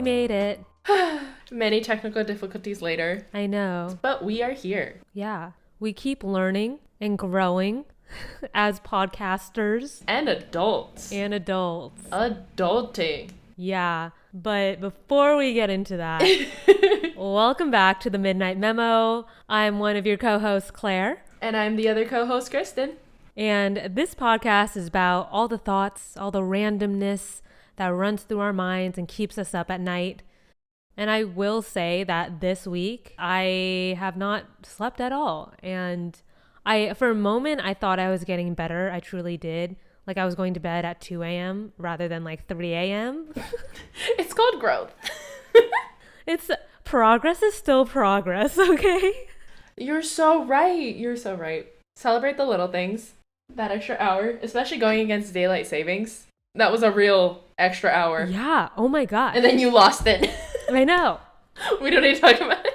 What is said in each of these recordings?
made it. Many technical difficulties later. I know. But we are here. Yeah. We keep learning and growing as podcasters. And adults. Adulting. Yeah. But before we get into that, welcome back to the Midnight Memo. I'm one of your co-hosts, Claire. And I'm the other co-host, Kristen. And this podcast is about all the thoughts, all the randomness that runs through our minds and keeps us up at night. And I will say that this week, I have not slept at all. And for a moment, I thought I was getting better. I truly did. Like I was going to bed at 2 a.m. rather than like 3 a.m. It's called growth. Progress is still progress, okay? You're so right. Celebrate the little things. That extra hour, especially going against daylight savings. That was a real extra hour. Yeah. Oh my God. And then you lost it. I know. We don't need to talk about it.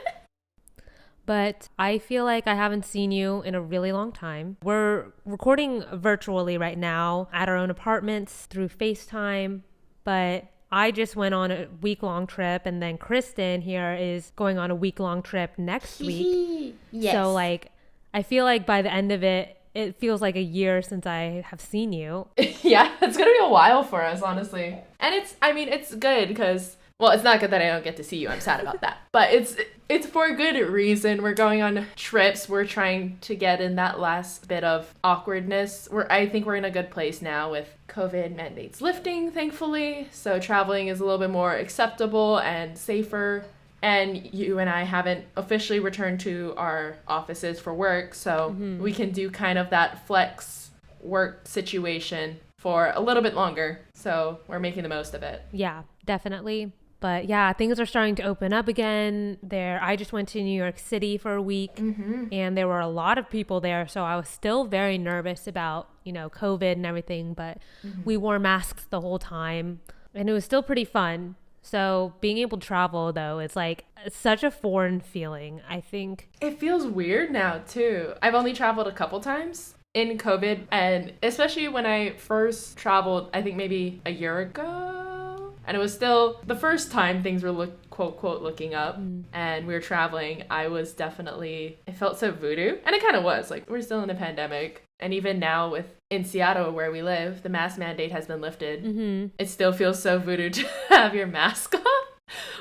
But I feel like I haven't seen you in a really long time. We're recording virtually right now at our own apartments through FaceTime. But I just went on a week-long trip, and then Kristen here is going on a week-long trip next week. Yes. So like, I feel like by the end of it, it feels like a year since I have seen you. Yeah, it's going to be a while for us, honestly. And it's good because, well, it's not good that I don't get to see you. I'm sad about that. But it's for a good reason. We're going on trips. We're trying to get in that last bit of awkwardness. I think we're in a good place now with COVID mandates lifting, thankfully. So traveling is a little bit more acceptable and safer. And you and I haven't officially returned to our offices for work, so we can do kind of that flex work situation for a little bit longer. So we're making the most of it. Yeah, definitely. But yeah, things are starting to open up again. I just went to New York City for a week, and there were a lot of people there. So I was still very nervous about, COVID and everything, but we wore masks the whole time, and it was still pretty fun. So being able to travel, though, it's like such a foreign feeling, I think. It feels weird now, too. I've only traveled a couple times in COVID, and especially when I first traveled, I think maybe a year ago. And it was still the first time things were quote, quote, looking up and we were traveling. It felt so voodoo. And it kind of was. Like, we're still in a pandemic. And even now in Seattle, where we live, the mask mandate has been lifted. It still feels so voodoo to have your mask off.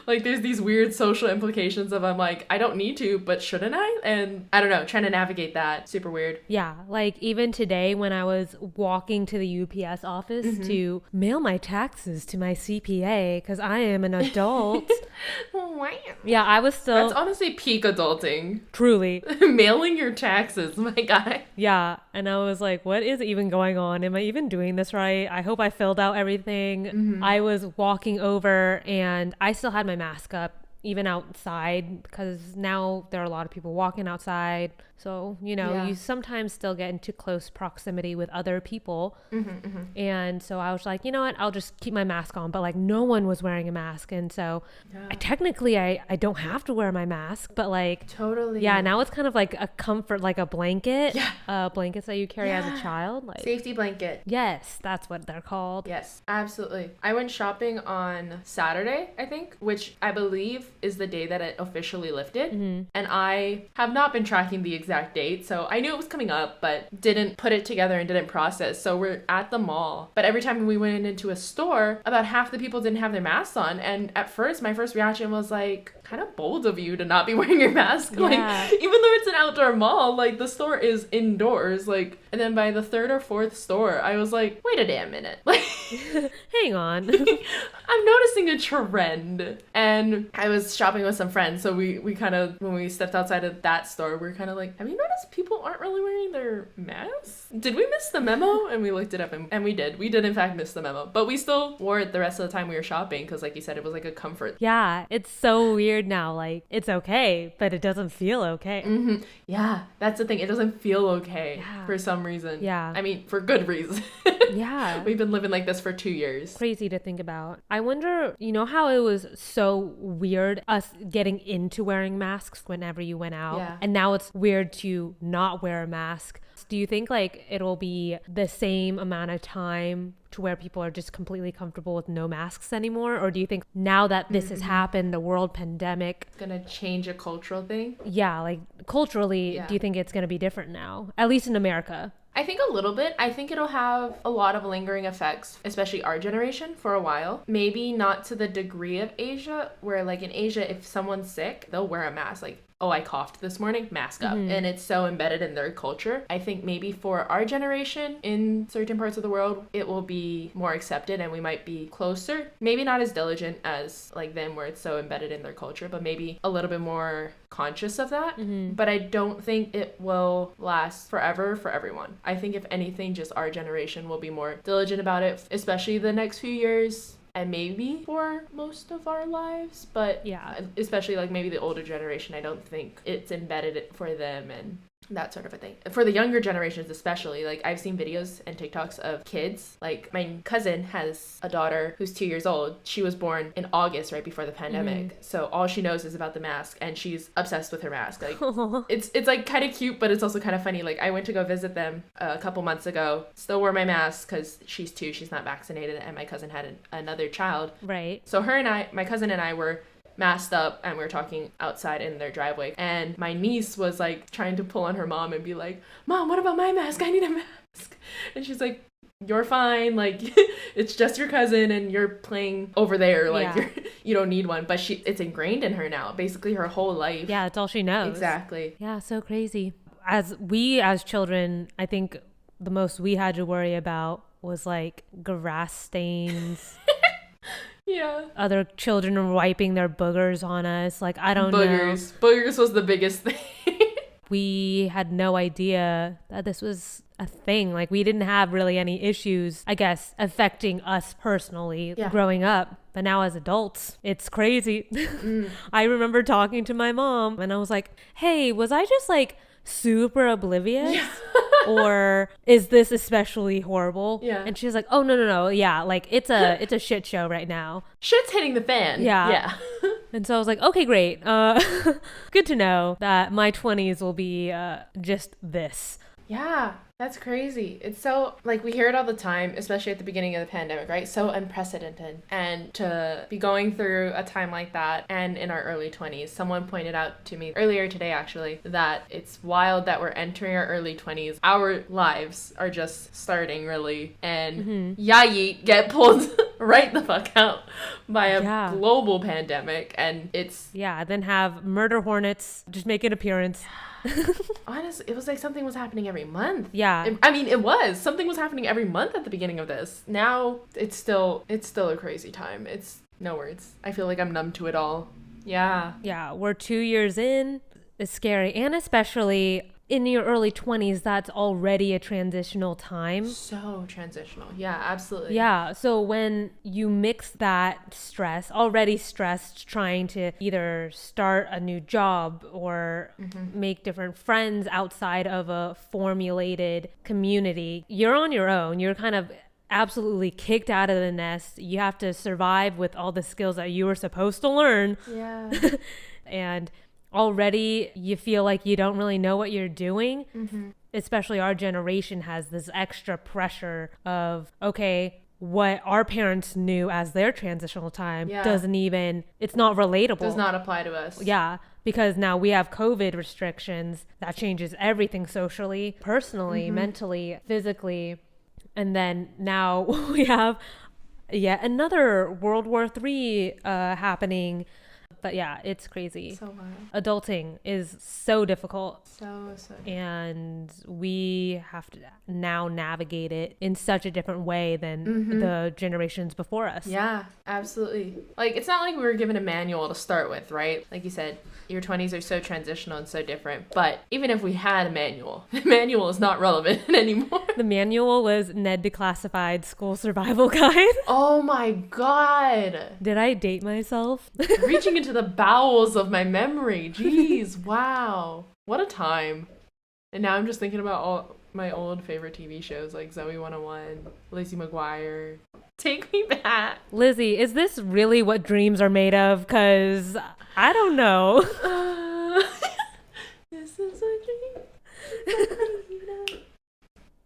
Like, there's these weird social implications of, I'm like, I don't need to, but shouldn't I? And I don't know, trying to navigate that. Super weird. Yeah, like even today when I was walking to the UPS office to mail my taxes to my CPA, because I am an adult. Wow. Yeah, I was still... That's honestly peak adulting. Truly. Mailing your taxes, my guy. Yeah, and I was like, what is even going on? Am I even doing this right? I hope I filled out everything. I was walking over and I still had my mask up even outside because now there are a lot of people walking outside, so you sometimes still get into close proximity with other people. And so I was like, you know what, I'll just keep my mask on, but like no one was wearing a mask, and so I don't have to wear my mask, but like totally, yeah, now it's kind of like a comfort, like a blanket. Blankets that you carry as a child, like safety blanket. Yes, that's what they're called. Yes, absolutely. I went shopping on Saturday, I think, which I believe is the day that it officially lifted. And I have not been tracking the exact date, so I knew it was coming up, but didn't put it together and didn't process. So we're at the mall, but every time we went into a store, about half the people didn't have their masks on. And at first, my first reaction was like, kind of bold of you to not be wearing your mask. Yeah. Like, even though it's an outdoor mall, like the store is indoors. Like, and then by the third or fourth store, I was like, wait a damn minute. Like, hang on. I'm noticing a trend. And I was shopping with some friends, so we kind of, when we stepped outside of that store, we're kind of like, have you noticed people aren't really wearing their masks? Did we miss the memo? And we looked it up, and we did in fact miss the memo, but we still wore it the rest of the time we were shopping because, like you said, it was like a comfort. Yeah, it's so weird now. Like, it's okay, but it doesn't feel okay. Yeah, that's the thing. It doesn't feel okay for some reason. Yeah, I mean, for good reason. Yeah. We've been living like this for 2 years. Crazy to think about. I wonder, you know how it was so weird us getting into wearing masks whenever you went out? Yeah. And now it's weird to not wear a mask. Do you think like it'll be the same amount of time to where people are just completely comfortable with no masks anymore? Or do you think now that this has happened, the world pandemic, Gonna change a cultural thing? yeah, like culturally, Yeah. do you think it's going to be different now? At least in America. I think a little bit. I think it'll have a lot of lingering effects, especially our generation, for a while. Maybe not to the degree of Asia, where like in Asia, if someone's sick, they'll wear a mask. Like, oh, I coughed this morning, mask up. And it's so embedded in their culture. I think maybe for our generation in certain parts of the world, it will be more accepted and we might be closer. Maybe not as diligent as like them where it's so embedded in their culture, but maybe a little bit more conscious of that. But I don't think it will last forever for everyone. I think if anything, just our generation will be more diligent about it, especially the next few years. And maybe for most of our lives, but Yeah. especially like maybe the older generation, I don't think it's embedded for them and that sort of a thing. For the younger generations especially, like I've seen videos and TikToks of kids. Like my cousin has a daughter who's 2 years old. She was born in August, right before the pandemic. So all she knows is about the mask and she's obsessed with her mask. Like it's like kind of cute, but it's also kind of funny. Like I went to go visit them a couple months ago, still wore my mask because she's 2, she's not vaccinated, and my cousin had another child. Right. So my cousin and I were masked up and we were talking outside in their driveway, and my niece was like trying to pull on her mom and be like, Mom, what about my mask? I need a mask. And she's like, you're fine, like it's just your cousin and you're playing over there, like you don't need one. But it's ingrained in her now, basically her whole life. Yeah, that's all she knows. Exactly. Yeah, so crazy. As children, I think the most we had to worry about was like grass stains. Yeah. Other children were wiping their boogers on us. Like, I don't know. Boogers was the biggest thing. We had no idea that this was a thing. Like, we didn't have really any issues, I guess, affecting us personally growing up. But now as adults, it's crazy. I remember talking to my mom and I was like, hey, was I just like super oblivious? Yeah. Or is this especially horrible? Yeah. And she's like, oh, no. Yeah, like it's a shit show right now. Shit's hitting the fan. Yeah. And so I was like, okay, great. Good to know that my 20s will be just this. Yeah, that's crazy. It's so, like, we hear it all the time, especially at the beginning of the pandemic, right? So unprecedented. And to be going through a time like that and in our early 20s, someone pointed out to me earlier today, actually, that it's wild that we're entering our early 20s. Our lives are just starting, really. And yeet, get pulled right the fuck out by a global pandemic. And it's... Yeah, then have murder hornets just make an appearance. Honestly, it was like something was happening every month. Yeah. Something was happening every month at the beginning of this. Now it's still a crazy time. It's no words. I feel like I'm numb to it all. Yeah, we're 2 years in. It's scary. And especially in your early 20s, that's already a transitional time. So transitional. Yeah, absolutely. Yeah. So when you mix that stress, already stressed, trying to either start a new job or make different friends outside of a formulated community, you're on your own. You're kind of absolutely kicked out of the nest. You have to survive with all the skills that you were supposed to learn. Yeah. And already you feel like you don't really know what you're doing. Especially our generation has this extra pressure of, okay, what our parents knew as their transitional time it's not relatable. Does not apply to us. Yeah, because now we have COVID restrictions. That changes everything socially, personally, mentally, physically. And then now we have yet another World War III happening. But yeah, it's crazy. So wild. Adulting is so difficult. So difficult. And we have to now navigate it in such a different way than the generations before us. Yeah, absolutely. Like, it's not like we were given a manual to start with, right? Like you said, your 20s are so transitional and so different. But even if we had a manual, the manual is not relevant anymore. The manual was Ned Declassified School Survival Guide. Oh my God. Did I date myself? Reaching into the bowels of my memory. Jeez, wow. What a time. And now I'm just thinking about my old favorite TV shows like Zoe 101, Lizzie McGuire. Take me back. Lizzie, is this really what dreams are made of? Because I don't know. This is a dream.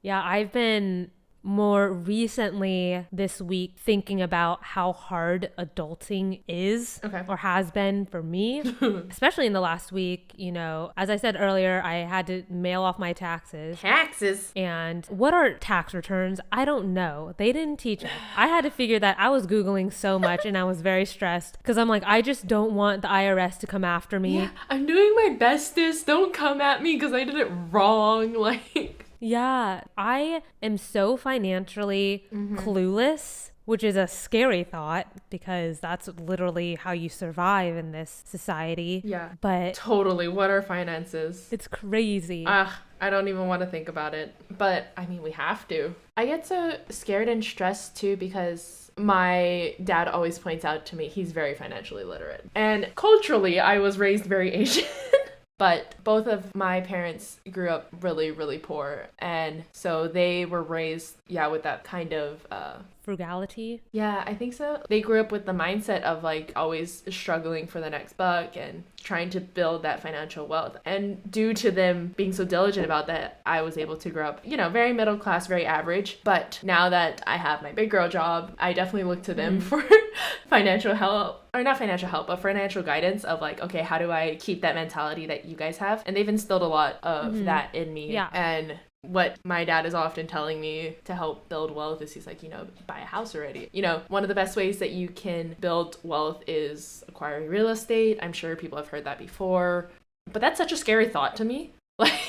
Yeah, I've been more recently this week thinking about how hard adulting is or has been for me, especially in the last week. You know, as I said earlier, I had to mail off my taxes. And what are tax returns? I don't know. They didn't teach us. I had to figure that. I was Googling so much and I was very stressed because I'm like, I just don't want the IRS to come after me. Yeah, I'm doing my bestest. Don't come at me because I did it wrong. Like... Yeah, I am so financially clueless, which is a scary thought because that's literally how you survive in this society. Yeah, but totally. What are finances? It's crazy. I don't even want to think about it. But I mean, we have to. I get so scared and stressed too because my dad always points out to me he's very financially literate. And culturally, I was raised very Asian. But both of my parents grew up really, really poor. And so they were raised, with that kind of... frugality? Yeah, I think so. They grew up with the mindset of like always struggling for the next buck and trying to build that financial wealth. And due to them being so diligent about that, I was able to grow up, very middle class, very average. But now that I have my big girl job, I definitely look to them for financial help. Or not financial help, but financial guidance of like, okay, how do I keep that mentality that you guys have? And they've instilled a lot of that in me. Yeah. And what my dad is often telling me to help build wealth is he's like, buy a house already. One of the best ways that you can build wealth is acquiring real estate. I'm sure people have heard that before, but that's such a scary thought to me. Like,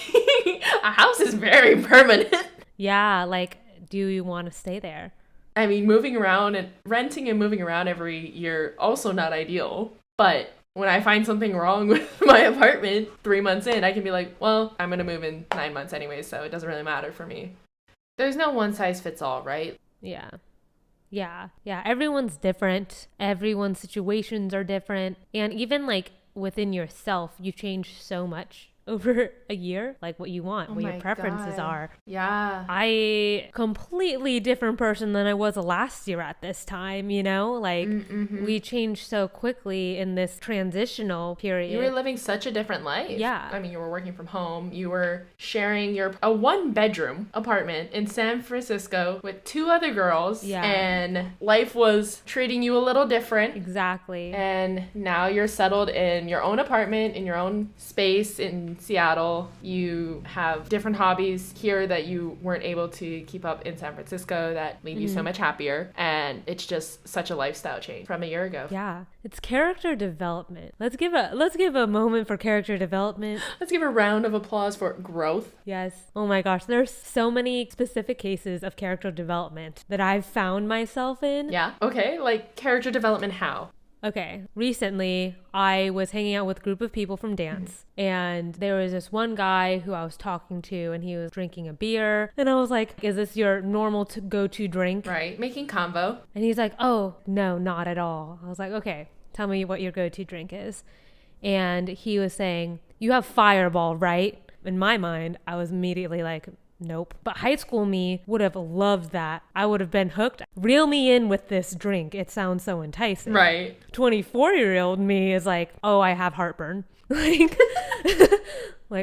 a house is very permanent. Yeah, like, do you want to stay there? I mean, moving around and renting and moving around every year, also not ideal. But when I find something wrong with my apartment 3 months in, I can be like, well, I'm going to move in 9 months anyway, so it doesn't really matter for me. There's no one size fits all, right? Yeah. Everyone's different. Everyone's situations are different. And even like within yourself, you change so much over a year, like what you want, what your preferences are. Yeah. I completely different person than I was last year at this time, like we changed so quickly in this transitional period. You were living such a different life. Yeah. I mean, you were working from home. You were sharing a 1-bedroom apartment in San Francisco with 2 other girls. Yeah. And life was treating you a little different. Exactly. And now you're settled in your own apartment, in your own space, in Seattle. You have different hobbies here that you weren't able to keep up in San Francisco that leave you so much happier, and it's just such a lifestyle change from a year ago. Yeah, it's character development. Let's give a moment for character development. Let's give a round of applause for growth. Yes. Oh my gosh, there's so many specific cases of character development that I've found myself in. Yeah. Okay, like character development how? Okay, recently I was hanging out with a group of people from dance, and there was this one guy who I was talking to, and he was drinking a beer, and I was like, is this your normal go-to drink? Right, making convo. And he's like, oh, no, not at all. I was like, okay, tell me what your go-to drink is. And he was saying, you have Fireball, right? In my mind, I was immediately like, nope. But high school me would have loved that. I would have been hooked. Reel me in with this drink. It sounds so enticing. Right. 24-year-old me is like, oh, I have heartburn. Like,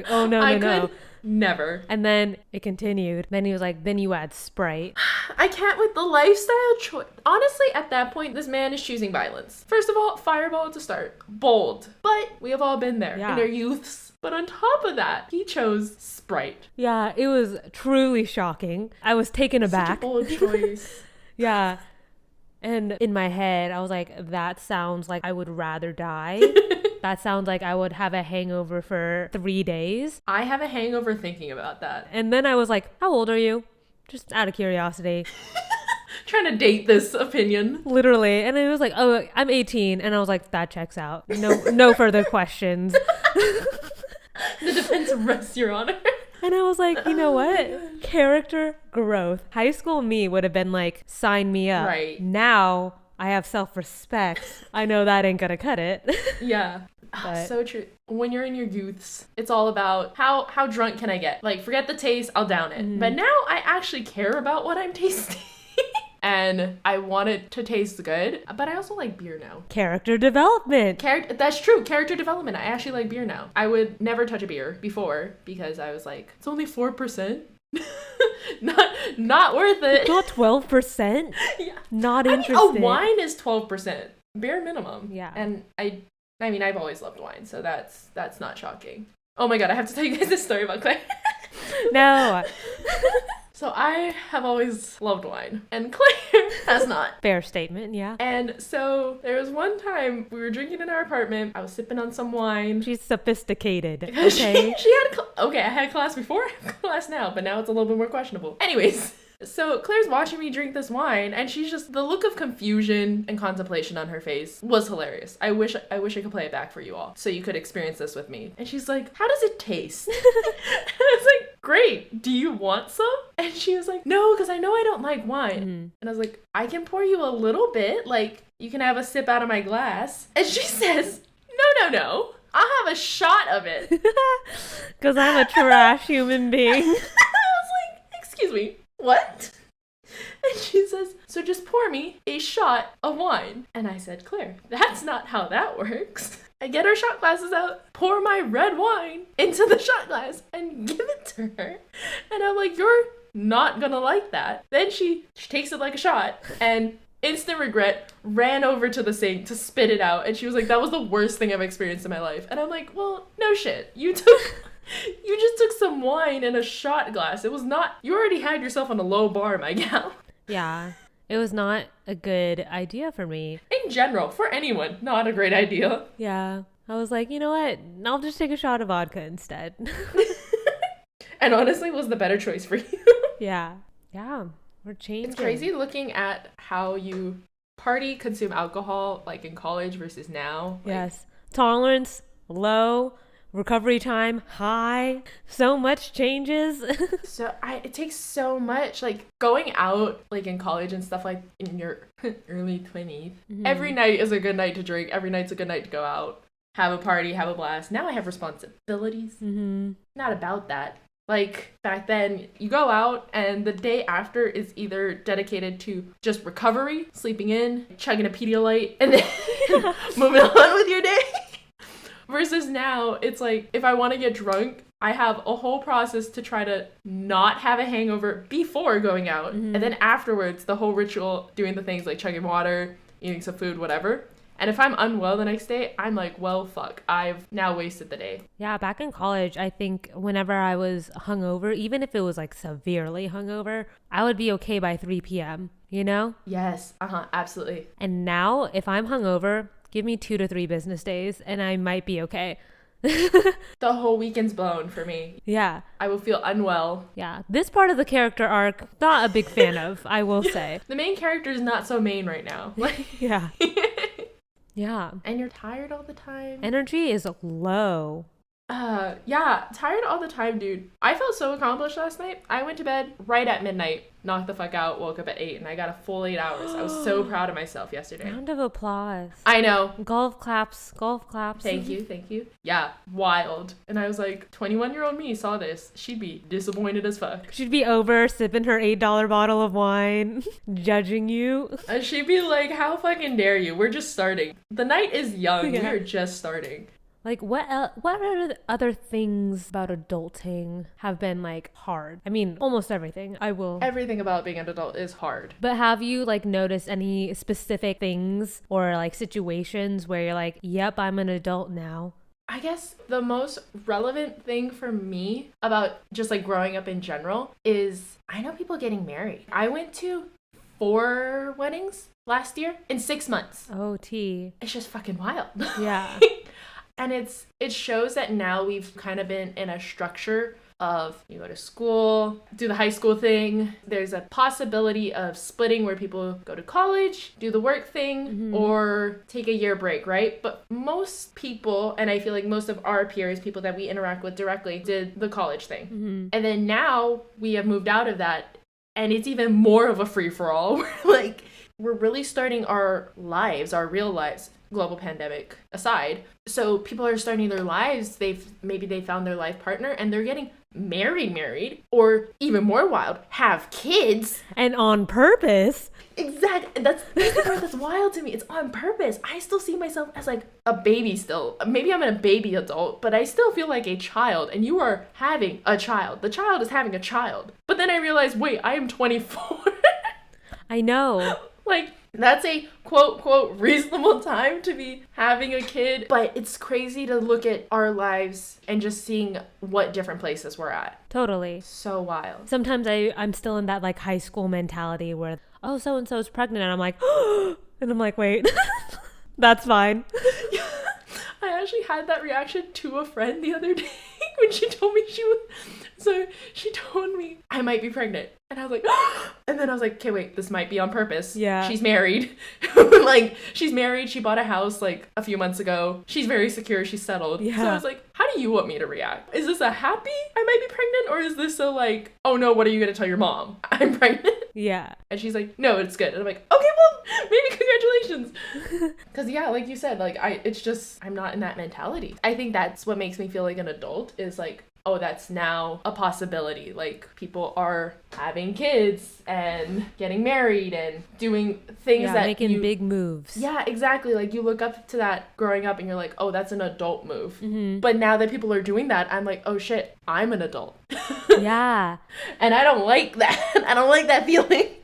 oh, no. Never. And then it continued. Then he was like, then you add Sprite. I can't with the lifestyle choice. Honestly, at that point, this man is choosing violence. First of all, Fireball to start. Bold. But we have all been there in our youths. But on top of that, he chose Sprite. Yeah, it was truly shocking. I was taken aback. Such a bold choice. Yeah. And in my head, I was like, that sounds like I would rather die. That sounds like I would have a hangover for 3 days. I have a hangover thinking about that. And then I was like, how old are you? Just out of curiosity. Trying to date this opinion. Literally. And it was like, oh, I'm 18. And I was like, that checks out. No further questions. The defense rests, Your Honor. And I was like, you know what? Character growth. High school me would have been like, sign me up. Right. Now I have self-respect. I know that ain't gonna cut it. Yeah. But so true. When you're in your youths, it's all about how drunk can I get? Like, forget the taste, I'll down it. But now I actually care about what I'm tasting. And I want it to taste good. But I also like beer now. Character development. That's true. Character development. I actually like beer now. I would never touch a beer before because I was like, it's only 4%. not worth it. Not 12%? Yeah. Not interested. I mean, a wine is 12%. Bare minimum. Yeah. And I mean, I've always loved wine, so that's not shocking. Oh my god, I have to tell you guys this story about Claire. No. So I have always loved wine, and Claire has not. Fair statement, yeah. And so there was one time we were drinking in our apartment. I was sipping on some wine. She's sophisticated, okay? She had okay, I had class before, I have class now, but now it's a little bit more questionable. Anyways. So Claire's watching me drink this wine, and she's just, the look of confusion and contemplation on her face was hilarious. I wish I could play it back for you all so you could experience this with me. And she's like, how does it taste? And I was like, great, do you want some? And she was like, no, because I know I don't like wine. And I was like, I can pour you a little bit, like you can have a sip out of my glass. And she says, no, I'll have a shot of it. Because I'm a trash human being. I was like, excuse me. What? And she says, so just pour me a shot of wine. And I said, Claire, that's not how that works. I get her shot glasses out, pour my red wine into the shot glass, and give it to her. And I'm like, you're not gonna like that. Then she takes it like a shot, and instant regret, ran over to the sink to spit it out. And she was like, that was the worst thing I've experienced in my life. And I'm like, well, no shit. You just took some wine in a shot glass. It was not, you already had yourself on a low bar, my gal. Yeah, it was not a good idea for me. In general, for anyone, not a great idea. Yeah, I was like, you know what? I'll just take a shot of vodka instead. And honestly, was the better choice for you. Yeah, we're changing. It's crazy looking at how you consume alcohol, like in college versus now. Yes, tolerance, low. Recovery time high. So much changes. It takes so much, like going out like in college and stuff, like in your early 20s. Every night is a good night to drink. Every night's a good night to go out, have a party, have a blast. Now I have responsibilities. Not about that. Like back then, you go out and the day after is either dedicated to just recovery, sleeping in, chugging a Pedialyte, and then moving on with your day. Versus now, it's like, if I want to get drunk, I have a whole process to try to not have a hangover before going out. And then afterwards, the whole ritual, doing the things like chugging water, eating some food, whatever. And if I'm unwell the next day, I'm like, well, fuck, I've now wasted the day. Yeah, back in college, I think whenever I was hungover, even if it was like severely hungover, I would be okay by 3 p.m., you know? Yes, absolutely. And now, if I'm hungover, give me 2 to 3 business days and I might be okay. The whole weekend's blown for me. Yeah. I will feel unwell. Yeah. This part of the character arc, not a big fan of, I will say. The main character is not so main right now. Yeah. Yeah. And you're tired all the time. Energy is low. Yeah, tired all the time, dude. I felt so accomplished last night. I went to bed right at midnight, knocked the fuck out, woke up at 8, and I got a full 8 hours. I was so proud of myself yesterday. Round of applause. I know. Golf claps. Thank you. Yeah, wild. And I was like, 21-year-old me saw this. She'd be disappointed as fuck. She'd be over sipping her $8 bottle of wine, judging you. And she'd be like, how fucking dare you? We're just starting. The night is young. Yeah. We are just starting. Like, what are the other things about adulting have been, like, hard? I mean, almost everything. Everything about being an adult is hard. But have you, like, noticed any specific things or, like, situations where you're like, yep, I'm an adult now? I guess the most relevant thing for me about just, like, growing up in general is I know people getting married. I went to 4 weddings last year in 6 months. Oh, T. It's just fucking wild. Yeah. And it shows that now we've kind of been in a structure of you go to school, do the high school thing. There's a possibility of splitting where people go to college, do the work thing, or take a year break, right? But most people, and I feel like most of our peers, people that we interact with directly, did the college thing. And then now we have moved out of that, and it's even more of a free-for-all. Like, we're really starting our lives, our real lives, global pandemic aside. So people are starting their lives. Maybe they found their life partner and they're getting married, or even more wild, have kids. And on purpose. Exactly. That's the part that's wild to me. It's on purpose. I still see myself as like a baby still. Maybe I'm a baby adult, but I still feel like a child. And you are having a child. The child is having a child. But then I realized, wait, I am 24. I know. Like, that's a quote reasonable time to be having a kid. But it's crazy to look at our lives and just seeing what different places we're at. Totally. So wild. Sometimes I'm still in that like high school mentality where, oh, so-and-so is pregnant. And I'm like, and I'm like, wait, that's fine. I actually had that reaction to a friend the other day when she told me she told me I might be pregnant. And I was like, and then I was like, okay, wait, this might be on purpose. Yeah. She's married. Like, she's married. She bought a house like a few months ago. She's very secure. She's settled. Yeah. So I was like, how do you want me to react? Is this a happy I might be pregnant? Or is this a like, oh no, what are you going to tell your mom? I'm pregnant. Yeah. And she's like, no, it's good. And I'm like, okay, well, maybe congratulations. Because yeah, like you said, like I'm not in that mentality. I think that's what makes me feel like an adult is like, oh, that's now a possibility. Like, people are having kids and getting married and doing things that making big moves. Yeah, exactly. Like, you look up to that growing up and you're like, oh, that's an adult move. Mm-hmm. But now that people are doing that, I'm like, oh shit, I'm an adult. Yeah. And I don't like that. I don't like that feeling.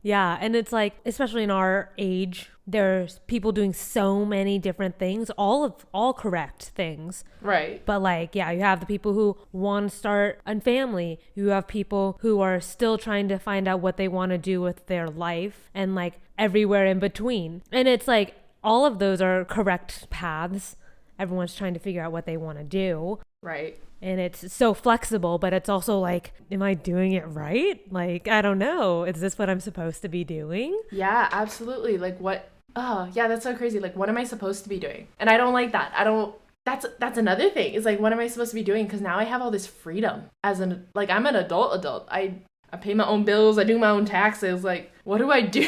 Yeah, and it's like, especially in our age, there's people doing so many different things, all correct things. Right. But like, yeah, you have the people who want to start a family. You have people who are still trying to find out what they want to do with their life, and like everywhere in between. And it's like, all of those are correct paths. Everyone's trying to figure out what they want to do. Right. And it's so flexible, but it's also like, am I doing it right? Like, I don't know. Is this what I'm supposed to be doing? Yeah, absolutely. Like, what? Oh, yeah, that's so crazy. Like, what am I supposed to be doing? And I don't like that. That's another thing. It's like, what am I supposed to be doing? Because now I have all this freedom like, I'm an adult. I pay my own bills. I do my own taxes. Like, what do I do?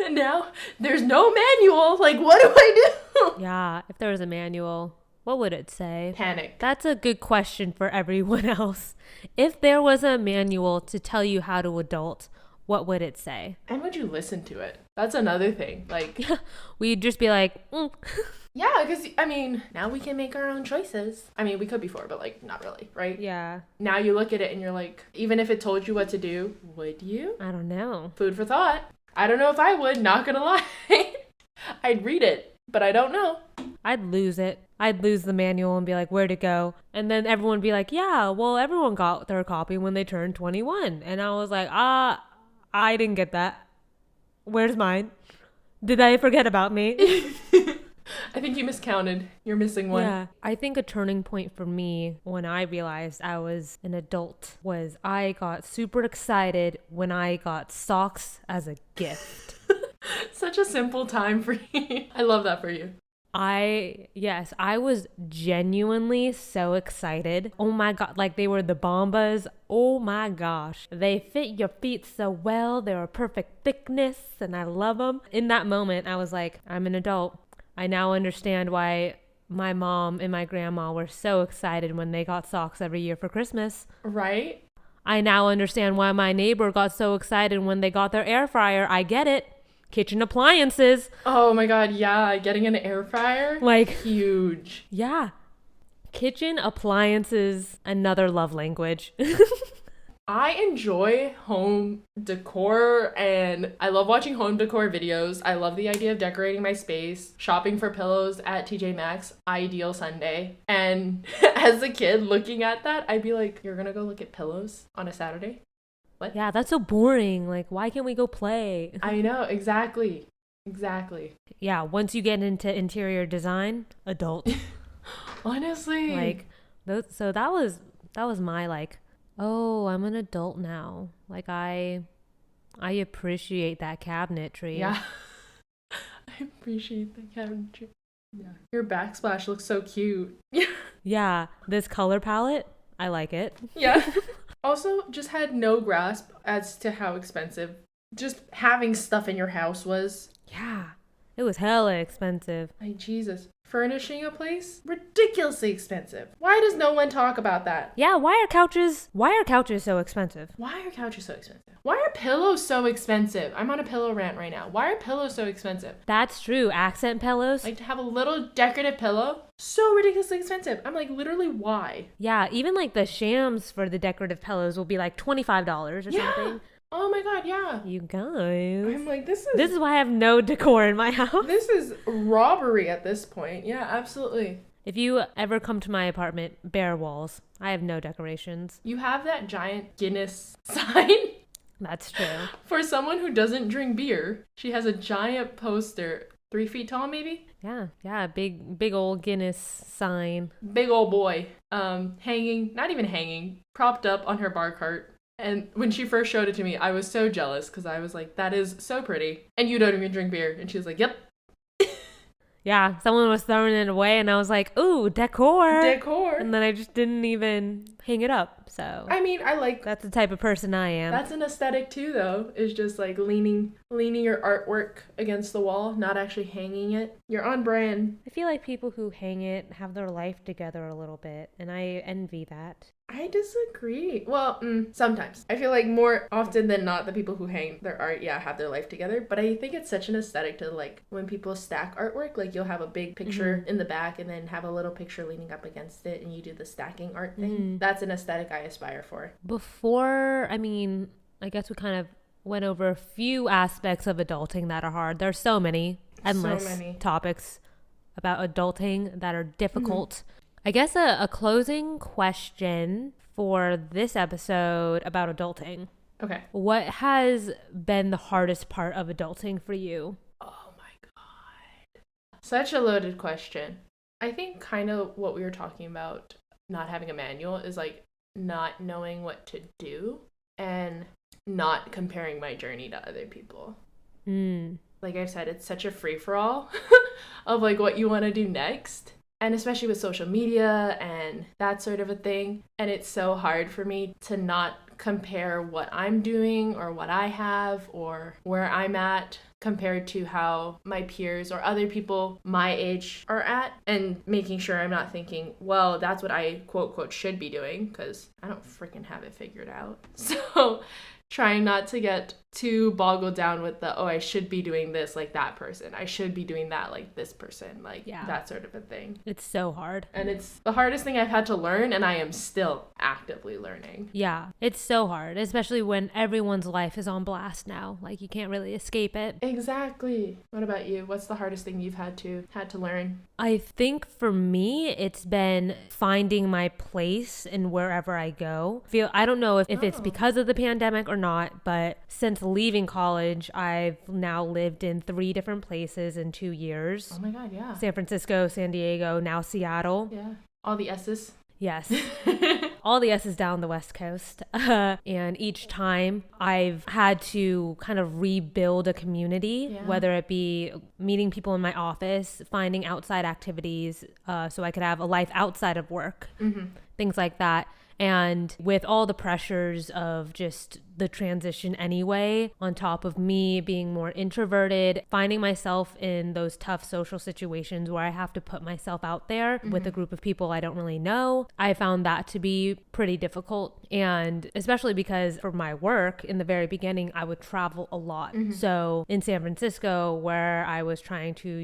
And now there's no manual. Like, what do I do? Yeah, if there was a manual, what would it say? Panic. That's a good question for everyone else. If there was a manual to tell you how to adult, what would it say? And would you listen to it? That's another thing. Like, we'd just be like, Yeah, because, I mean, now we can make our own choices. I mean, we could before, but, like, not really, right? Yeah. Now you look at it and you're like, even if it told you what to do, would you? I don't know. Food for thought. I don't know if I would, not gonna lie. I'd read it, but I don't know. I'd lose it. I'd lose the manual and be like, where'd it go? And then everyone would be like, yeah, well, everyone got their copy when they turned 21. And I was like, I didn't get that. Where's mine? Did I forget about me? I think you miscounted. You're missing one. Yeah. I think a turning point for me when I realized I was an adult was I got super excited when I got socks as a gift. Such a simple time for you. I love that for you. I was genuinely so excited. Oh my God, like they were the Bombas. Oh my gosh. They fit your feet so well. They were perfect thickness and I love them. In that moment, I was like, I'm an adult. I now understand why my mom and my grandma were so excited when they got socks every year for Christmas. Right? I now understand why my neighbor got so excited when they got their air fryer. I get it. Kitchen appliances. Oh my God, yeah. Getting an air fryer? Like, huge. Yeah. Kitchen appliances, another love language. I enjoy home decor and I love watching home decor videos. I love the idea of decorating my space, shopping for pillows at TJ Maxx, ideal Sunday. And as a kid looking at that, I'd be like, you're gonna go look at pillows on a Saturday? What? Yeah, that's so boring. Like, why can't we go play? I know, exactly. Exactly. Yeah, once you get into interior design, adult. Honestly. Like, so that was my like, oh, I'm an adult now. Like, I appreciate that cabinetry. Yeah. I appreciate the cabinetry. Yeah. Your backsplash looks so cute. Yeah. This color palette, I like it. Yeah. Also, just had no grasp as to how expensive just having stuff in your house was. Yeah. It was hella expensive. Like, Jesus. Furnishing a place? Ridiculously expensive. Why does no one talk about that? Yeah, why are couches so expensive? Why are couches so expensive? Why are pillows so expensive? I'm on a pillow rant right now. Why are pillows so expensive? That's true. Accent pillows. Like, to have a little decorative pillow, so ridiculously expensive. I'm like, literally, why? Yeah, even like the shams for the decorative pillows will be like $25 or something. Oh my God, yeah. You guys. I'm like, this is why I have no decor in my house. This is robbery at this point. Yeah, absolutely. If you ever come to my apartment, bare walls. I have no decorations. You have that giant Guinness sign. That's true. For someone who doesn't drink beer, she has a giant poster, 3 feet tall maybe? Yeah, big old Guinness sign. Big old boy. Hanging, not even hanging, propped up on her bar cart. And when she first showed it to me, I was so jealous because I was like, that is so pretty. And you don't even drink beer. And she was like, yep. Yeah, someone was throwing it away and I was like, ooh, decor. Decor. And then I just didn't even hang it up. So I mean, I like... That's the type of person I am. That's an aesthetic too, though, is just like leaning your artwork against the wall, not actually hanging it. You're on brand. I feel like people who hang it have their life together a little bit, and I envy that. I disagree. Well, sometimes. I feel like more often than not, the people who hang their art, have their life together. But I think it's such an aesthetic to, like, when people stack artwork, like, you'll have a big picture in the back and then have a little picture leaning up against it, and you do the stacking art thing. That's an aesthetic I aspire for. Before, I guess we kind of went over a few aspects of adulting that are hard. There's so many, endless topics about adulting that are difficult. I guess a closing question for this episode about adulting. Okay. What has been the hardest part of adulting for you? Oh my God. Such a loaded question. I think kind of what we were talking about, not having a manual, is like not knowing what to do and not comparing my journey to other people. Like I've said, it's such a free-for-all of like what you want to do next. And especially with social media and that sort of a thing. And it's so hard for me to not compare what I'm doing or what I have or where I'm at compared to how my peers or other people my age are at, and making sure I'm not thinking, well, that's what I quote quote should be doing, because I don't freaking have it figured out. So trying not to get too boggled down with the, I should be doing this like that person. I should be doing that like this person. Like that sort of a thing. It's so hard. And it's the hardest thing I've had to learn, and I am still actively learning. Yeah, it's so hard, especially when everyone's life is on blast now. Like you can't really escape it. Exactly. What about you? What's the hardest thing you've had to learn? I think for me, it's been finding my place in wherever I go. I don't know if it's because of the pandemic or not, but since leaving college, I've now lived in 3 different places in 2 years. Oh my God, yeah. San Francisco, San Diego, now Seattle. Yeah. All the S's. Yes. All the S's down the West Coast. And each time I've had to kind of rebuild a community, whether it be meeting people in my office, finding outside activities so I could have a life outside of work, things like that. And with all the pressures of just the transition anyway, on top of me being more introverted, finding myself in those tough social situations where I have to put myself out there with a group of people I don't really know, I found that to be pretty difficult. And especially because for my work in the very beginning, I would travel a lot. So in San Francisco, where I was trying to,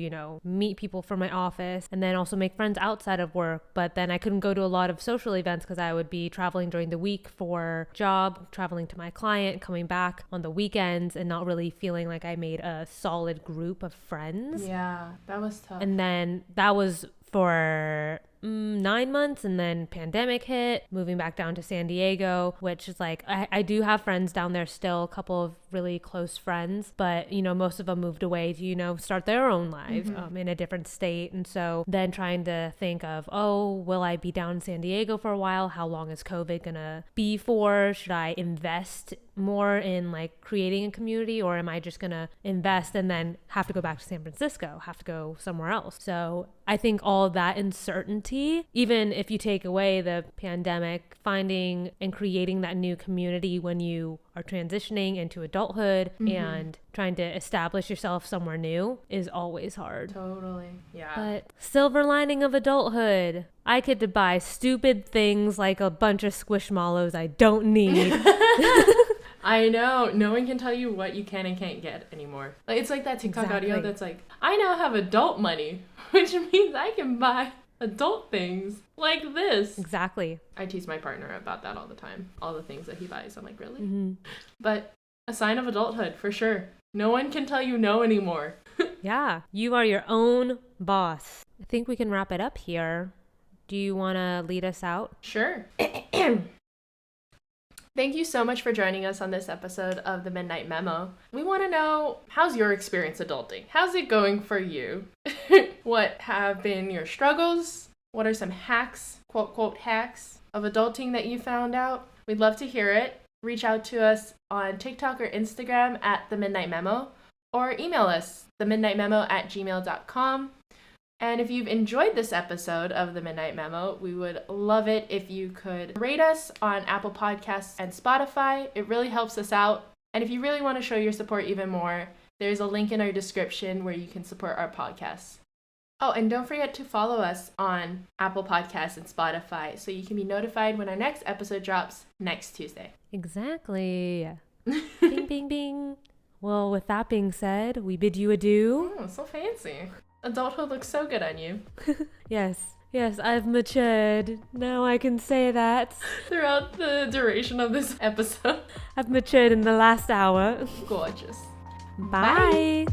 meet people from my office and then also make friends outside of work, but then I couldn't go to a lot of social events because I would be traveling during the week for job, traveling to my client, coming back on the weekends, and not really feeling like I made a solid group of friends. Yeah, that was tough. And then that was for 9 months, and then pandemic hit, moving back down to San Diego, which is like, I do have friends down there still, a couple of really close friends, but most of them moved away to start their own lives in a different state. And so then trying to think of, will I be down in San Diego for a while? How long is COVID gonna be for? Should I invest more in like creating a community, or am I just gonna invest and then have to go back to San Francisco, have to go somewhere else? So I think all of that uncertainty difficulty, even if you take away the pandemic, finding and creating that new community when you are transitioning into adulthood and trying to establish yourself somewhere new is always hard. Totally. Yeah. But silver lining of adulthood, I get to buy stupid things like a bunch of Squishmallows I don't need. I know. No one can tell you what you can and can't get anymore. Like, it's like that TikTok audio that's like, I now have adult money, which means I can buy adult things like this. Exactly. I tease my partner about that all the time. All the things that he buys. I'm like, really? But a sign of adulthood, for sure. No one can tell you no anymore. Yeah. You are your own boss. I think we can wrap it up here. Do you want to lead us out? Sure. Thank you so much for joining us on this episode of the Midnight Memo. We want to know, how's your experience adulting? How's it going for you? What have been your struggles? What are some hacks, quote, quote, hacks of adulting that you found out? We'd love to hear it. Reach out to us on TikTok or Instagram at The Midnight Memo, or email us, themidnightmemo@gmail.com. And if you've enjoyed this episode of The Midnight Memo, we would love it if you could rate us on Apple Podcasts and Spotify. It really helps us out. And if you really want to show your support even more, there's a link in our description where you can support our podcast. Oh, and don't forget to follow us on Apple Podcasts and Spotify so you can be notified when our next episode drops next Tuesday. Exactly. Bing, bing, bing. Well, with that being said, we bid you adieu. Oh, so fancy. Adulthood looks so good on you. Yes, I've matured. Now I can say that. Throughout the duration of this episode. I've matured in the last hour. Gorgeous. Bye.